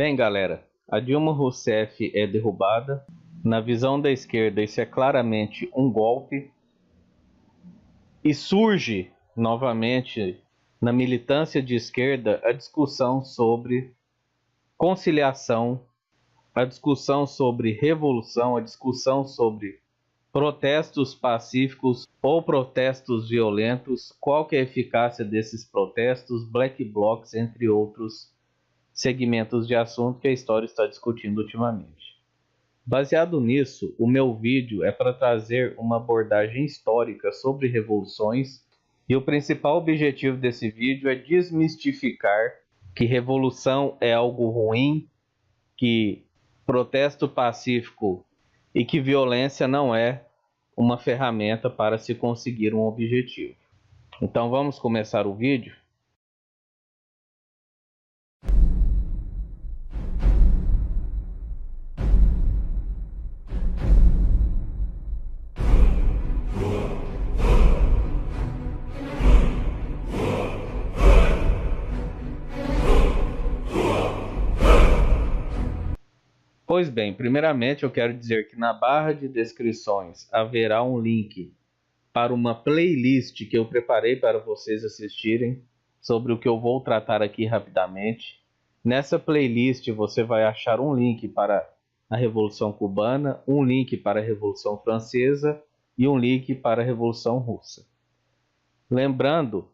Bem, galera, a Dilma Rousseff é derrubada. Na visão da esquerda, isso é claramente um golpe. E surge novamente na militância de esquerda a discussão sobre conciliação, a discussão sobre revolução, a discussão sobre protestos pacíficos ou protestos violentos, qual que é a eficácia desses protestos, black blocs, entre outros segmentos de assunto que a história está discutindo ultimamente. Baseado nisso, o meu vídeo é para trazer uma abordagem histórica sobre revoluções e o principal objetivo desse vídeo é desmistificar que revolução é algo ruim, que protesto pacífico e que violência não é uma ferramenta para se conseguir um objetivo. Então vamos começar o vídeo? Pois bem, primeiramente eu quero dizer que na barra de descrições haverá um link para uma playlist que eu preparei para vocês assistirem sobre o que eu vou tratar aqui rapidamente. Nessa playlist você vai achar um link para a Revolução Cubana, um link para a Revolução Francesa e um link para a Revolução Russa. Lembrando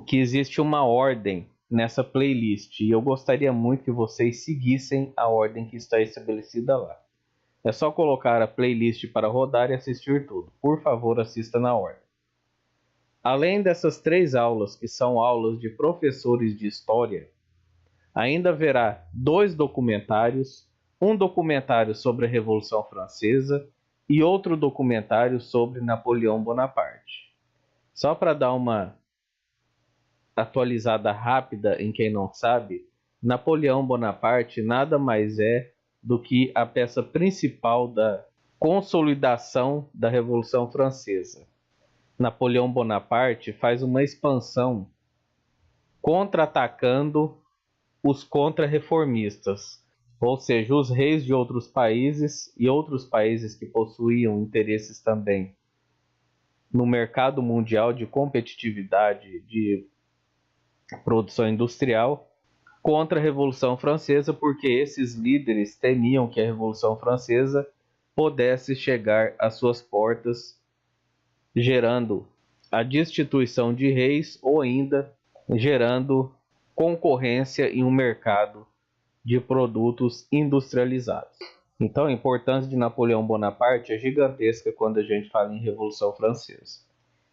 que existe uma ordem nessa playlist e eu gostaria muito que vocês seguissem a ordem que está estabelecida lá. É só colocar a playlist para rodar e assistir tudo. Por favor, assista na ordem. Além dessas 3 aulas, que são aulas de professores de história, ainda haverá 2 documentários, um documentário sobre a Revolução Francesa e outro documentário sobre Napoleão Bonaparte. Só para dar uma atualizada rápida em quem não sabe, Napoleão Bonaparte nada mais é do que a peça principal da consolidação da Revolução Francesa. Napoleão Bonaparte faz uma expansão contra-atacando os contra-reformistas, ou seja, os reis de outros países e outros países que possuíam interesses também no mercado mundial de competitividade, de produção industrial, contra a Revolução Francesa, porque esses líderes temiam que a Revolução Francesa pudesse chegar às suas portas, gerando a destituição de reis ou ainda gerando concorrência em um mercado de produtos industrializados. Então a importância de Napoleão Bonaparte é gigantesca quando a gente fala em Revolução Francesa.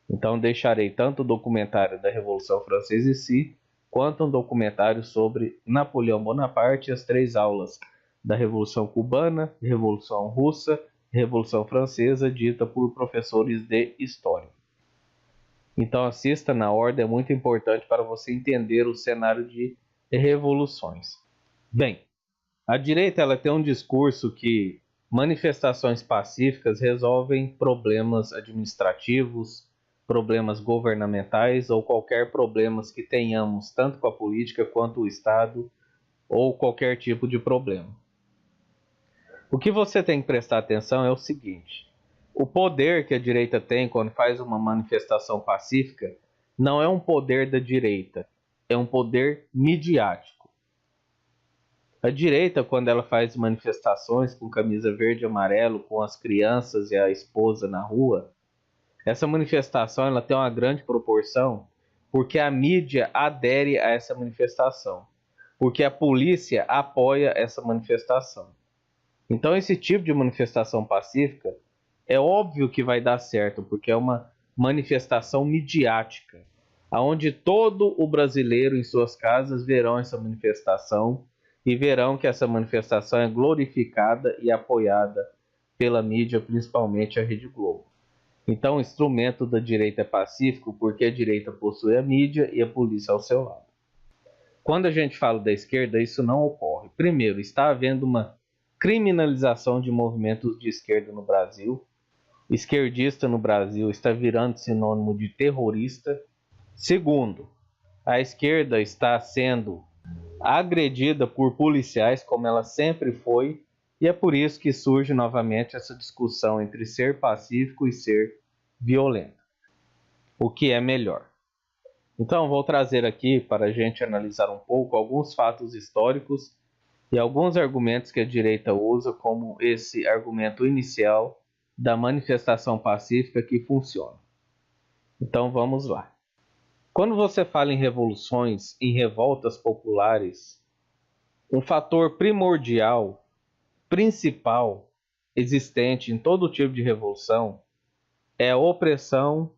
Então deixarei tanto o documentário da Revolução Francesa em si, quanto um documentário sobre Napoleão Bonaparte e as 3 aulas da Revolução Cubana, Revolução Russa e Revolução Francesa, dita por professores de História. Então assista na ordem, é muito importante para você entender o cenário de revoluções. Bem, a direita ela tem um discurso que manifestações pacíficas resolvem problemas administrativos, problemas governamentais ou qualquer problemas que tenhamos tanto com a política quanto o Estado ou qualquer tipo de problema. O que você tem que prestar atenção é o seguinte: o poder que a direita tem quando faz uma manifestação pacífica não é um poder da direita, é um poder midiático. A direita, quando ela faz manifestações com camisa verde e amarelo, com as crianças e a esposa na rua, essa manifestação ela tem uma grande proporção porque a mídia adere a essa manifestação, porque a polícia apoia essa manifestação. Então esse tipo de manifestação pacífica é óbvio que vai dar certo, porque é uma manifestação midiática, onde todo o brasileiro em suas casas verão essa manifestação e verão que essa manifestação é glorificada e apoiada pela mídia, principalmente a Rede Globo. Então o instrumento da direita é pacífico porque a direita possui a mídia e a polícia ao seu lado. Quando a gente fala da esquerda, isso não ocorre. Primeiro, está havendo uma criminalização de movimentos de esquerda no Brasil. Esquerdista no Brasil está virando sinônimo de terrorista. Segundo, a esquerda está sendo agredida por policiais, como ela sempre foi, e é por isso que surge novamente essa discussão entre ser pacífico e ser violento. O que é melhor? Então, vou trazer aqui para a gente analisar um pouco alguns fatos históricos e alguns argumentos que a direita usa como esse argumento inicial da manifestação pacífica que funciona. Então, vamos lá. Quando você fala em revoluções, em revoltas populares, um fator primordial, principal, existente em todo tipo de revolução é a opressão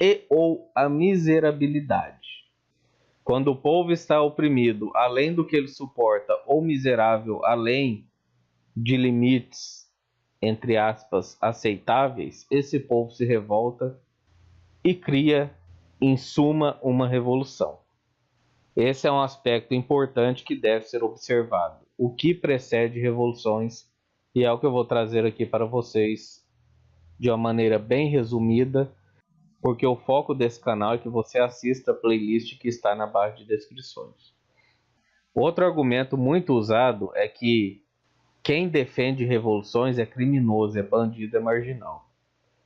e ou a miserabilidade. Quando o povo está oprimido além do que ele suporta ou miserável além de limites, entre aspas, aceitáveis, esse povo se revolta e cria, em suma, uma revolução. Esse é um aspecto importante que deve ser observado. O que precede revoluções, e é o que eu vou trazer aqui para vocês de uma maneira bem resumida, porque o foco desse canal é que você assista a playlist que está na barra de descrições. Outro argumento muito usado é que quem defende revoluções é criminoso, é bandido, é marginal.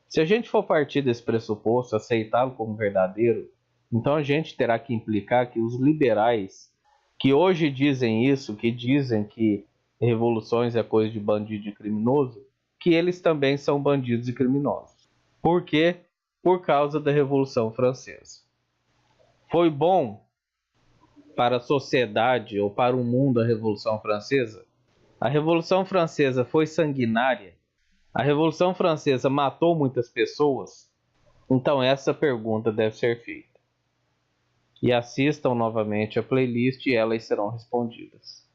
Se a gente for partir desse pressuposto, aceitá-lo como verdadeiro, então a gente terá que implicar que os liberais, que hoje dizem isso, que dizem que revoluções é coisa de bandido e criminoso, que eles também são bandidos e criminosos. Por quê? Por causa da Revolução Francesa. Foi bom para a sociedade ou para o mundo a Revolução Francesa? A Revolução Francesa foi sanguinária? A Revolução Francesa matou muitas pessoas? Então essa pergunta deve ser feita. E assistam novamente a playlist e elas serão respondidas.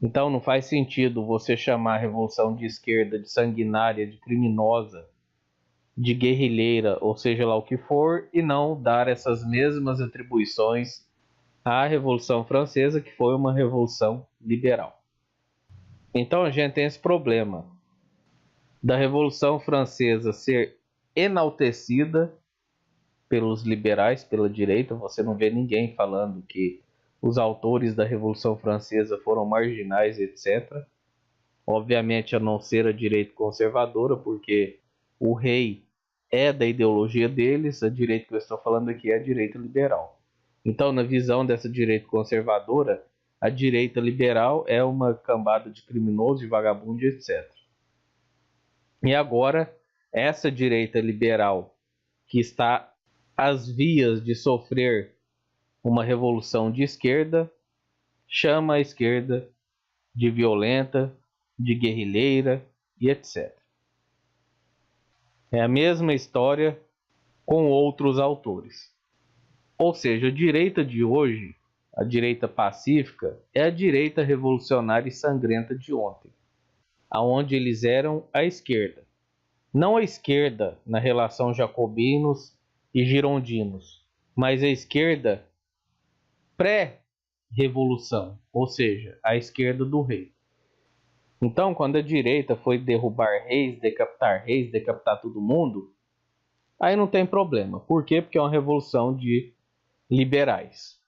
Então não faz sentido você chamar a Revolução de esquerda de sanguinária, de criminosa, de guerrilheira, ou seja lá o que for, e não dar essas mesmas atribuições à Revolução Francesa, que foi uma revolução liberal. Então a gente tem esse problema da Revolução Francesa ser enaltecida pelos liberais, pela direita. Você não vê ninguém falando que os autores da Revolução Francesa foram marginais, etc. Obviamente a não ser a direita conservadora, porque o rei é da ideologia deles, a direita que eu estou falando aqui é a direita liberal. Então, na visão dessa direita conservadora, a direita liberal é uma cambada de criminosos, de vagabundos, etc. E agora, essa direita liberal, que está às vias de sofrer uma revolução de esquerda, chama a esquerda de violenta, de guerrilheira e etc. É a mesma história com outros autores. Ou seja, a direita de hoje, a direita pacífica, é a direita revolucionária e sangrenta de ontem, aonde eles eram a esquerda. Não a esquerda na relação jacobinos e girondinos, mas a esquerda pré-revolução, ou seja, a esquerda do rei. Então, quando a direita foi derrubar reis, decapitar todo mundo, aí não tem problema. Por quê? Porque é uma revolução de liberais.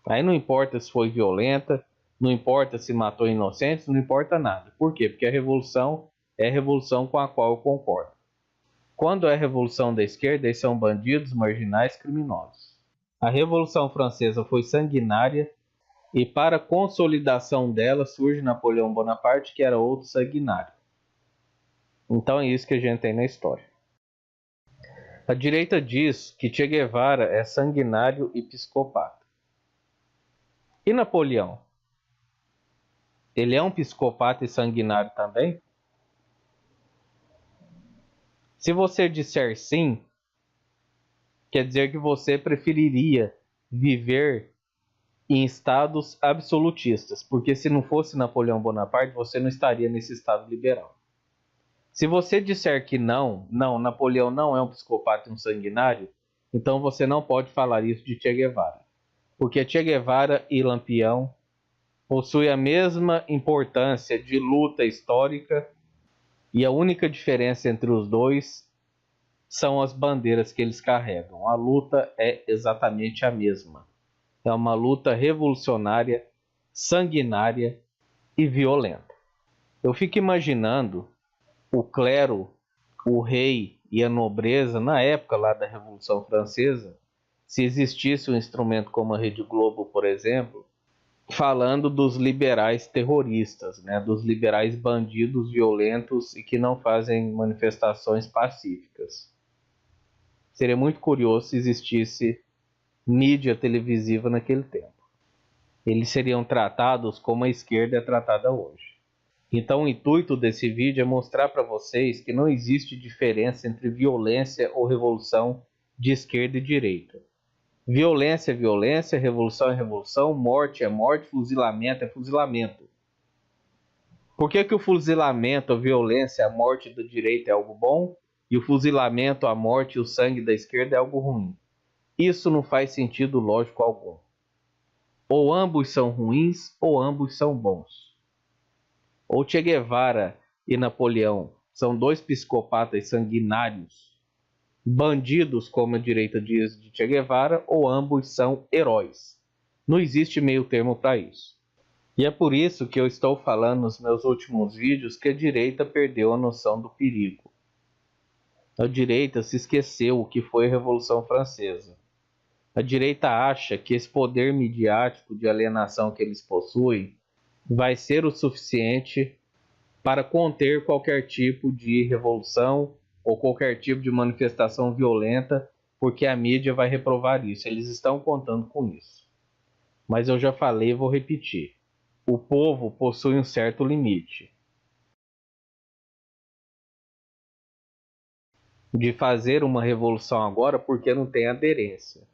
Aí não importa se foi violenta, não importa se matou inocentes, não importa nada. Por quê? Porque a revolução é a revolução com a qual eu concordo. Quando é a revolução da esquerda, eles são bandidos, marginais, criminosos. A Revolução Francesa foi sanguinária e para a consolidação dela surge Napoleão Bonaparte, que era outro sanguinário. Então é isso que a gente tem na história. A direita diz que Che Guevara é sanguinário e psicopata. E Napoleão? Ele é um psicopata e sanguinário também? Se você disser sim, quer dizer que você preferiria viver em estados absolutistas, porque se não fosse Napoleão Bonaparte, você não estaria nesse estado liberal. Se você disser que não, Napoleão não é um psicopata e um sanguinário, então você não pode falar isso de Che Guevara. Porque Che Guevara e Lampião possuem a mesma importância de luta histórica e a única diferença entre os dois são as bandeiras que eles carregam. A luta é exatamente a mesma. É uma luta revolucionária, sanguinária e violenta. Eu fico imaginando o clero, o rei e a nobreza na época lá da Revolução Francesa, se existisse um instrumento como a Rede Globo, por exemplo, falando dos liberais terroristas, né, dos liberais bandidos violentos e que não fazem manifestações pacíficas. Seria muito curioso se existisse mídia televisiva naquele tempo. Eles seriam tratados como a esquerda é tratada hoje. Então o intuito desse vídeo é mostrar para vocês que não existe diferença entre violência ou revolução de esquerda e direita. Violência é violência, revolução é revolução, morte é morte, fuzilamento é fuzilamento. Por que o fuzilamento, a violência, a morte da direita é algo bom e o fuzilamento, a morte e o sangue da esquerda é algo ruim? Isso não faz sentido lógico algum. Ou ambos são ruins ou ambos são bons. Ou Che Guevara e Napoleão são dois psicopatas sanguinários, bandidos, como a direita diz de Che Guevara, ou ambos são heróis. Não existe meio termo para isso. E é por isso que eu estou falando nos meus últimos vídeos que a direita perdeu a noção do perigo. A direita se esqueceu o que foi a Revolução Francesa. A direita acha que esse poder midiático de alienação que eles possuem vai ser o suficiente para conter qualquer tipo de revolução ou qualquer tipo de manifestação violenta, porque a mídia vai reprovar isso. Eles estão contando com isso. Mas eu já falei e vou repetir. O povo possui um certo limite de fazer uma revolução agora porque não tem aderência.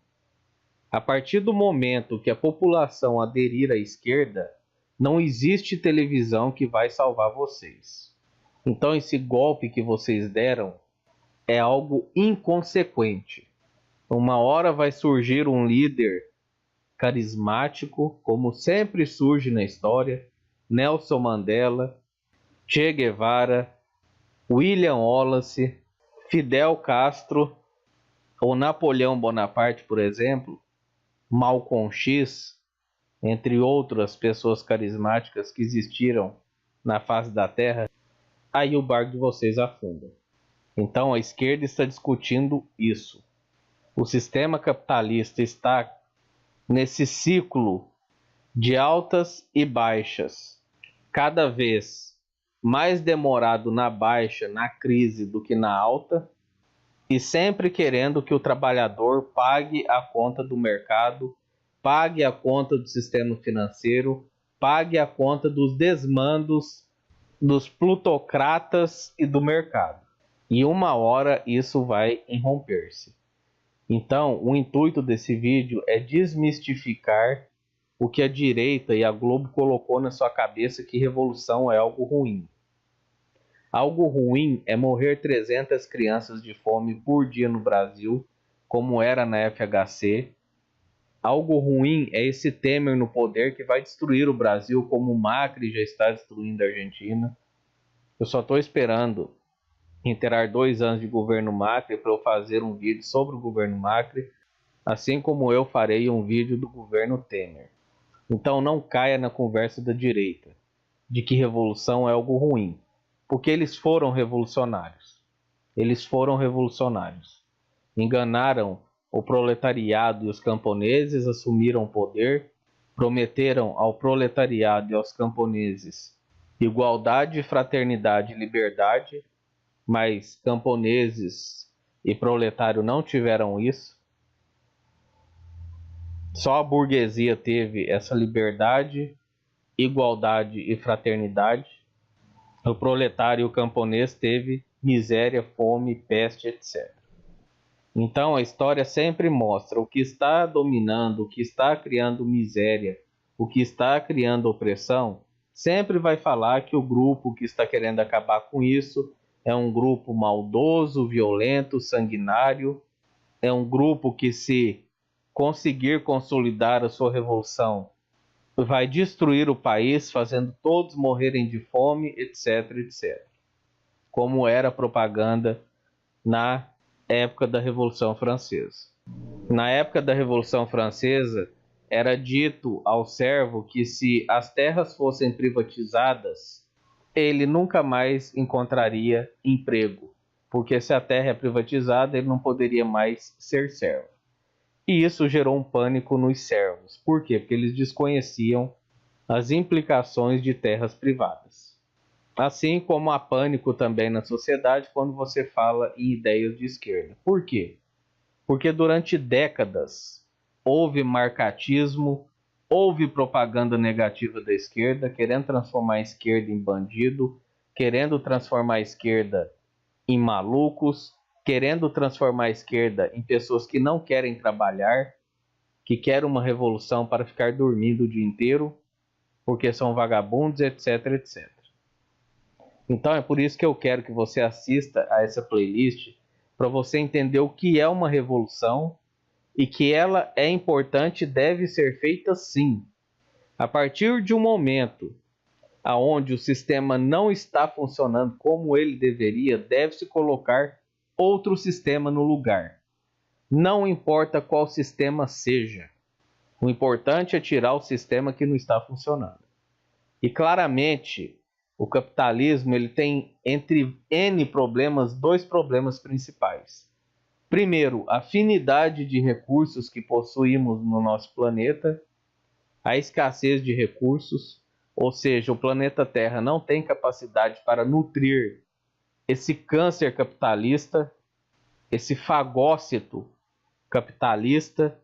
A partir do momento que a população aderir à esquerda, não existe televisão que vai salvar vocês. Então esse golpe que vocês deram é algo inconsequente. Uma hora vai surgir um líder carismático, como sempre surge na história, Nelson Mandela, Che Guevara, William Wallace, Fidel Castro ou Napoleão Bonaparte, por exemplo, Malcolm X, entre outras pessoas carismáticas que existiram na face da Terra, aí o barco de vocês afunda. Então a esquerda está discutindo isso. O sistema capitalista está nesse ciclo de altas e baixas, cada vez mais demorado na baixa, na crise, do que na alta, e sempre querendo que o trabalhador pague a conta do mercado, pague a conta do sistema financeiro, pague a conta dos desmandos dos plutocratas e do mercado. E uma hora isso vai irromper-se. Então, o intuito desse vídeo é desmistificar o que a direita e a Globo colocou na sua cabeça, que revolução é algo ruim. Algo ruim é morrer 300 crianças de fome por dia no Brasil, como era na FHC. Algo ruim é esse Temer no poder que vai destruir o Brasil, como o Macri já está destruindo a Argentina. Eu só estou esperando inteirar 2 anos de governo Macri para eu fazer um vídeo sobre o governo Macri, assim como eu farei um vídeo do governo Temer. Então não caia na conversa da direita, de que revolução é algo ruim, porque eles foram revolucionários. Eles foram revolucionários. Enganaram o proletariado e os camponeses, assumiram o poder, prometeram ao proletariado e aos camponeses igualdade, fraternidade e liberdade, mas camponeses e proletário não tiveram isso. Só a burguesia teve essa liberdade, igualdade e fraternidade. O proletário e o camponês teve miséria, fome, peste, etc. Então a história sempre mostra o que está dominando, o que está criando miséria, o que está criando opressão. Sempre vai falar que o grupo que está querendo acabar com isso é um grupo maldoso, violento, sanguinário. É um grupo que, se conseguir consolidar a sua revolução, vai destruir o país, fazendo todos morrerem de fome, etc, etc. Como era a propaganda na época da Revolução Francesa. Na época da Revolução Francesa, era dito ao servo que se as terras fossem privatizadas, ele nunca mais encontraria emprego, porque se a terra é privatizada, ele não poderia mais ser servo. E isso gerou um pânico nos servos. Por quê? Porque eles desconheciam as implicações de terras privadas. Assim como há pânico também na sociedade quando você fala em ideias de esquerda. Por quê? Porque durante décadas houve marcatismo, houve propaganda negativa da esquerda, querendo transformar a esquerda em bandido, querendo transformar a esquerda em malucos, querendo transformar a esquerda em pessoas que não querem trabalhar, que querem uma revolução para ficar dormindo o dia inteiro, porque são vagabundos, etc, etc. Então é por isso que eu quero que você assista a essa playlist, para você entender o que é uma revolução e que ela é importante e deve ser feita sim. A partir de um momento aonde o sistema não está funcionando como ele deveria, deve-se colocar outro sistema no lugar. Não importa qual sistema seja. O importante é tirar o sistema que não está funcionando. E claramente, o capitalismo ele tem, entre N problemas, dois problemas principais. Primeiro, a afinidade de recursos que possuímos no nosso planeta, a escassez de recursos, ou seja, o planeta Terra não tem capacidade para nutrir esse câncer capitalista, esse fagócito capitalista,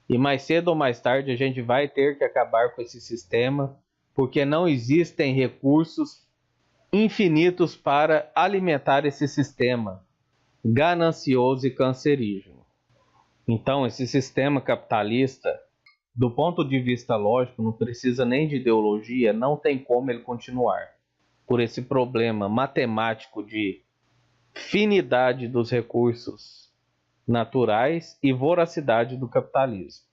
e mais cedo ou mais tarde a gente vai ter que acabar com esse sistema, porque não existem recursos infinitos para alimentar esse sistema ganancioso e cancerígeno. Então, esse sistema capitalista, do ponto de vista lógico, não precisa nem de ideologia, não tem como ele continuar, por esse problema matemático de finidade dos recursos naturais e voracidade do capitalismo.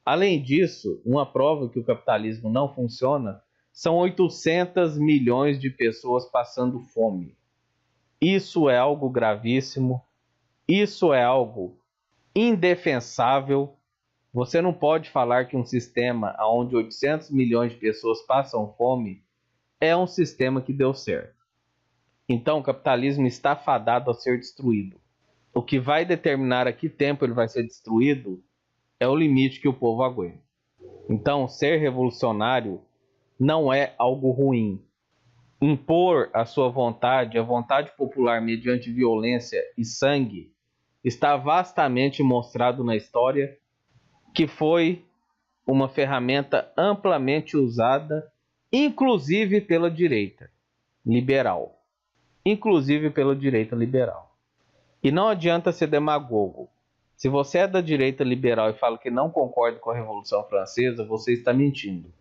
Além disso, uma prova que o capitalismo não funciona são 800 milhões de pessoas passando fome. Isso é algo gravíssimo, isso é algo indefensável. Você não pode falar que um sistema onde 800 milhões de pessoas passam fome é um sistema que deu certo. Então o capitalismo está fadado a ser destruído. O que vai determinar a que tempo ele vai ser destruído é o limite que o povo aguenta. Então, ser revolucionário não é algo ruim. Impor a sua vontade, a vontade popular mediante violência e sangue, está vastamente mostrado na história que foi uma ferramenta amplamente usada, inclusive pela direita liberal. Inclusive pela direita liberal. E não adianta ser demagogo. Se você é da direita liberal e fala que não concorda com a Revolução Francesa, você está mentindo.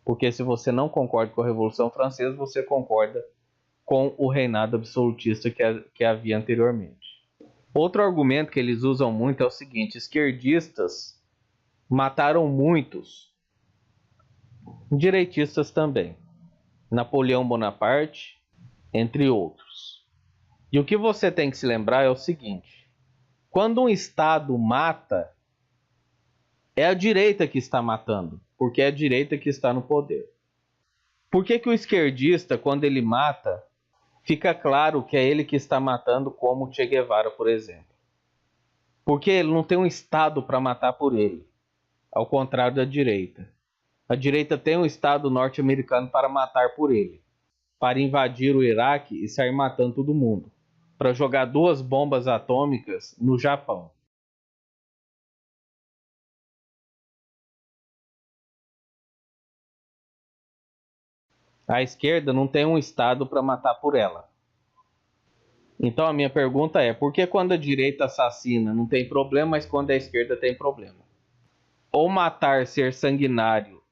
Porque se você não concorda com a Revolução Francesa, você concorda com o reinado absolutista que havia anteriormente. Outro argumento que eles usam muito é o seguinte: esquerdistas mataram muitos, direitistas também, Napoleão Bonaparte, entre outros. E o que você tem que se lembrar é o seguinte: quando um Estado mata, é a direita que está matando, porque é a direita que está no poder. Por que que o esquerdista, quando ele mata, fica claro que é ele que está matando, como Che Guevara, por exemplo? Porque ele não tem um Estado para matar por ele, ao contrário da direita. A direita tem um Estado norte-americano para matar por ele, para invadir o Iraque e sair matando todo mundo, para jogar 2 bombas atômicas no Japão. A esquerda não tem um Estado para matar por ela. Então a minha pergunta é: por que quando a direita assassina não tem problema, mas quando a esquerda tem problema? Ou matar, ser sanguinário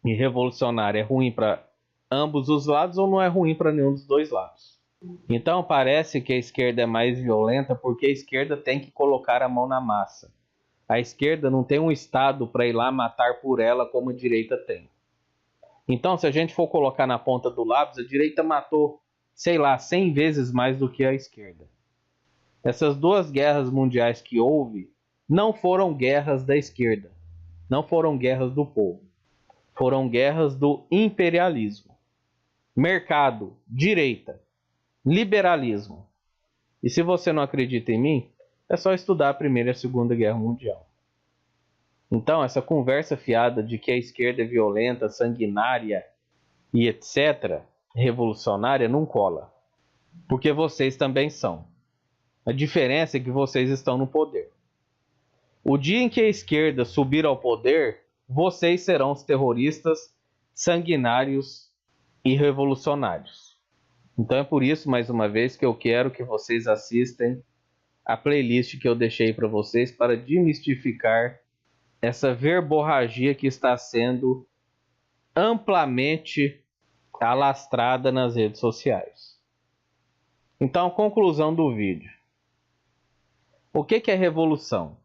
e revolucionário é ruim para ambos os lados, ou não é ruim para nenhum dos dois lados? Então parece que a esquerda é mais violenta porque a esquerda tem que colocar a mão na massa. A esquerda não tem um Estado para ir lá matar por ela como a direita tem. Então, se a gente for colocar na ponta do lápis, a direita matou, sei lá, 100 vezes mais do que a esquerda. Essas 2 guerras mundiais que houve não foram guerras da esquerda. Não foram guerras do povo. Foram guerras do imperialismo. Mercado, direita, liberalismo. E se você não acredita em mim, é só estudar a Primeira e a Segunda Guerra Mundial. Então, essa conversa fiada de que a esquerda é violenta, sanguinária e etc., revolucionária, não cola. Porque vocês também são. A diferença é que vocês estão no poder. O dia em que a esquerda subir ao poder, vocês serão os terroristas, sanguinários e revolucionários. Então é por isso, mais uma vez, que eu quero que vocês assistam a playlist que eu deixei para vocês para desmistificar essa verborragia que está sendo amplamente alastrada nas redes sociais. Então, conclusão do vídeo. O que é revolução?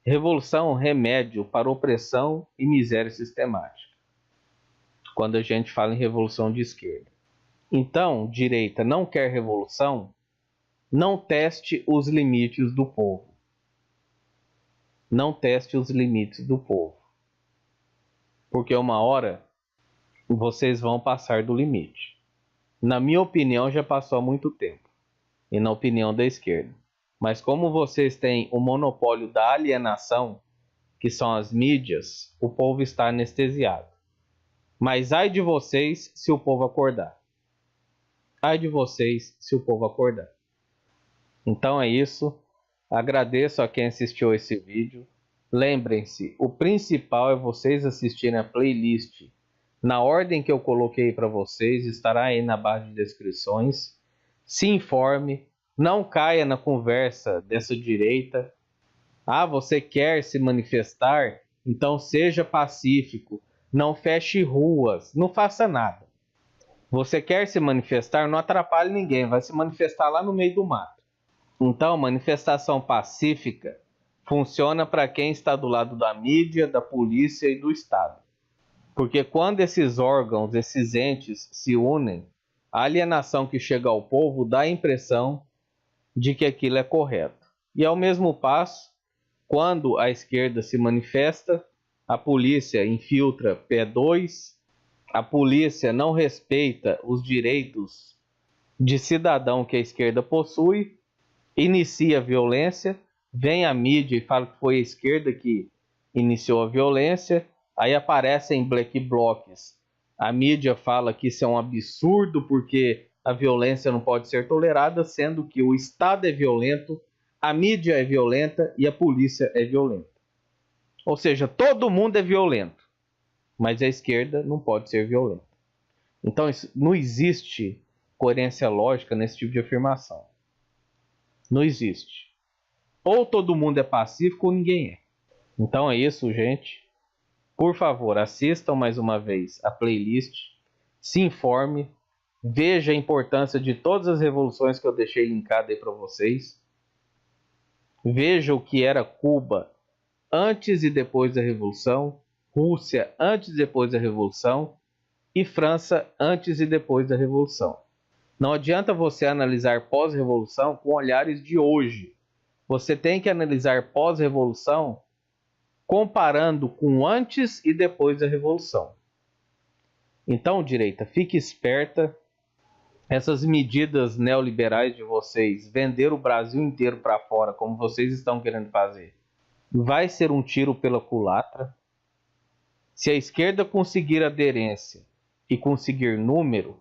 Revolução é um remédio para opressão e miséria sistemática. Quando a gente fala em revolução de esquerda. Então, direita não quer revolução? Não teste os limites do povo. Não teste os limites do povo. Porque uma hora vocês vão passar do limite. Na minha opinião, já passou há muito tempo. E na opinião da esquerda. Mas como vocês têm o monopólio da alienação, que são as mídias, o povo está anestesiado. Mas ai de vocês se o povo acordar. Ai de vocês se o povo acordar. Então é isso. Agradeço a quem assistiu esse vídeo. Lembrem-se, o principal é vocês assistirem a playlist na ordem que eu coloquei para vocês. Estará aí na barra de descrições. Se informe. Não caia na conversa dessa direita. Ah, você quer se manifestar? Então seja pacífico. Não feche ruas. Não faça nada. Você quer se manifestar? Não atrapalhe ninguém. Vai se manifestar lá no meio do mato. Então, manifestação pacífica funciona para quem está do lado da mídia, da polícia e do Estado. Porque quando esses órgãos, esses entes se unem, a alienação que chega ao povo dá a impressão de que aquilo é correto. E ao mesmo passo, quando a esquerda se manifesta, a polícia infiltra P2, a polícia não respeita os direitos de cidadão que a esquerda possui, inicia a violência, vem a mídia e fala que foi a esquerda que iniciou a violência, aí aparecem black blocs. A mídia fala que isso é um absurdo porque a violência não pode ser tolerada, sendo que o Estado é violento, a mídia é violenta e a polícia é violenta. Ou seja, todo mundo é violento, mas a esquerda não pode ser violenta. Então não existe coerência lógica nesse tipo de afirmação. Não existe. Ou todo mundo é pacífico ou ninguém é. Então é isso, gente. Por favor, assistam mais uma vez a playlist, se informe, veja a importância de todas as revoluções que eu deixei linkada aí para vocês. Veja o que era Cuba antes e depois da Revolução, Rússia antes e depois da Revolução e França antes e depois da Revolução. Não adianta você analisar pós-revolução com olhares de hoje. Você tem que analisar pós-revolução comparando com antes e depois da Revolução. Então, direita, fique esperta. Essas medidas neoliberais de vocês, vender o Brasil inteiro para fora, como vocês estão querendo fazer, vai ser um tiro pela culatra. Se a esquerda conseguir aderência e conseguir número,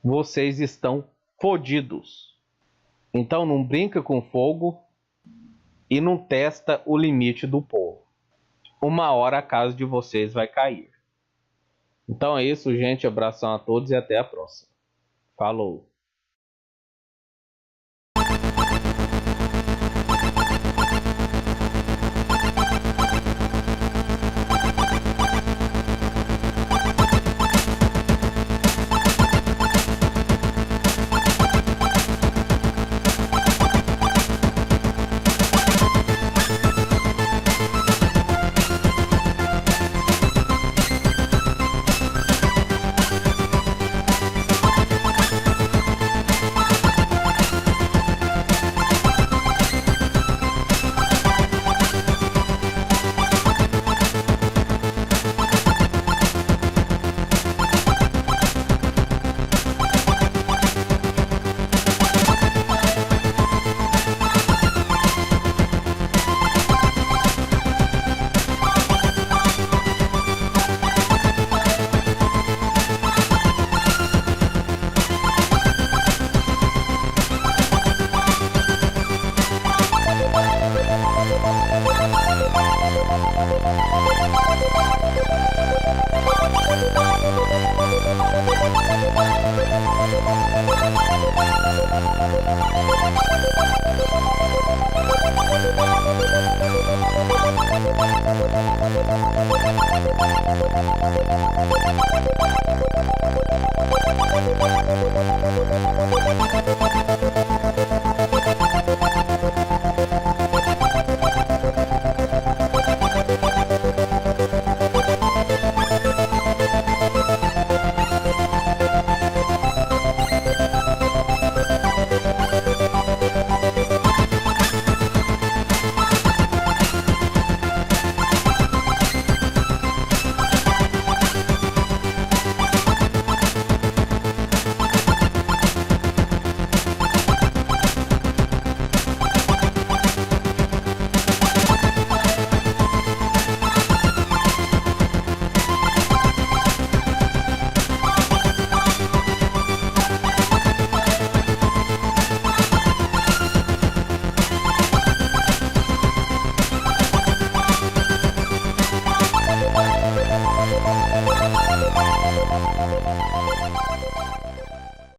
vocês estão fodidos. Então não brinca com fogo e não testa o limite do povo. Uma hora a casa de vocês vai cair. Então é isso, gente. Abração a todos e até a próxima. Falou!